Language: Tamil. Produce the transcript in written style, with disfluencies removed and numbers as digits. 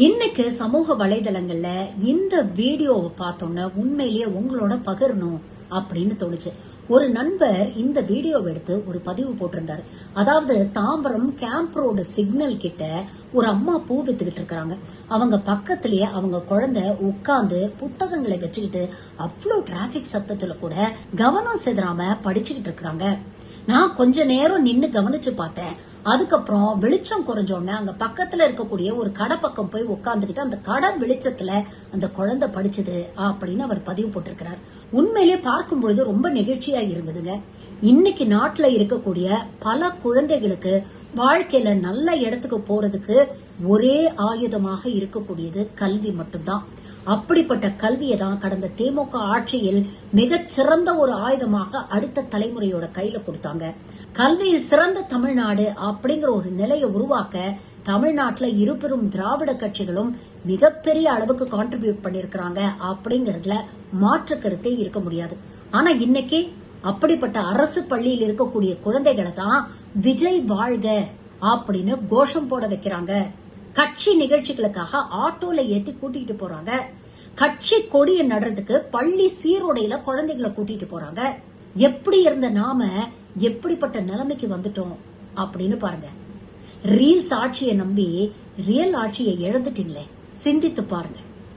இன்னைக்கு சமூக வலைதளங்கள்ல இந்த வீடியோவை பார்த்தோன்னு உண்மையிலேயே உங்களோட பகிரணும் அப்படின்னு தோணுச்சு. ஒரு நண்பர் இந்த வீடியோவை எடுத்து ஒரு பதிவு போட்டிருந்தாரு. அதாவது தாம்பரம் கேம்ப் ரோடு சிக்னல் கிட்ட ஒரு அம்மா பூ வித்துக்கிட்டு இருக்காங்க. அவங்க பக்கத்திலேயே அவங்க குழந்தை உட்கார்ந்து புத்தகங்களை வச்சுக்கிட்டு அவ்வளவு டிராபிக் சத்தத்துல கூட கவனம் செதறாம படிச்சுக்கிட்டு இருக்காங்க. நான் கொஞ்ச நேரம் நின்னு கவனிச்சு பார்த்தேன். அதுக்கப்புறம் வெளிச்சம் குறைஞ்சோடனே அங்க பக்கத்துல இருக்கக்கூடிய ஒரு கடை பக்கம் போய் உட்கார்ந்துக்கிட்டு அந்த கடை வெளிச்சத்துல அந்த குழந்தை படிச்சது அப்படின்னு அவர் பதிவு போட்டிருக்கிறார். உண்மையிலேயே பார்க்கும் பொழுது ரொம்ப நெகிழ்ச்சியா இருந்ததுங்க. இன்னைக்கு நாட்டுல இருக்கக்கூடிய பல குழந்தைகளுக்கு வாழ்க்கையில நல்ல இடத்துக்கு போறதுக்கு ஒரே ஆயுதமாக இருக்கக்கூடியது கல்வி மட்டும்தான். அப்படிப்பட்ட கல்வியை தான் கடந்த திமுக ஆட்சியில் மிகச்சிறந்த ஒரு ஆயுதமாக அடுத்த தலைமுறையோட கையில கொடுத்தாங்க. கல்வியில் சிறந்த தமிழ்நாடு அப்படிங்கிற ஒரு நிலையை உருவாக்க தமிழ்நாட்டுல இருபெரும் திராவிட கட்சிகளும் மிகப்பெரிய அளவுக்கு கான்ட்ரிபியூட் பண்ணிருக்கிறாங்க அப்படிங்கறதுல மாற்று கருத்தே இருக்க முடியாது. ஆனா இன்னைக்கு அப்படிப்பட்ட அரசு பள்ளியில் இருக்கக்கூடிய குழந்தைகளை தான் விஜய் வாழ்க அப்படின்னு கோஷம் போட வைக்கிறாங்க. கட்சி நிகழ்ச்சிகளுக்காக ஆட்டோல ஏத்தி கூட்டிட்டு போறாங்க. கட்சி கொடியை நடுறதுக்கு பள்ளி சீருடையில குழந்தைகளை கூட்டிட்டு போறாங்க. எப்படி இருந்த நாம எப்படிப்பட்ட நிலைமைக்கு வந்துட்டோம் அப்படின்னு பாருங்க. ரீல்ஸ் ஆட்சியை நம்பி ரியல் ஆட்சியை இழந்துட்டீங்களே, சிந்தித்து பாருங்க.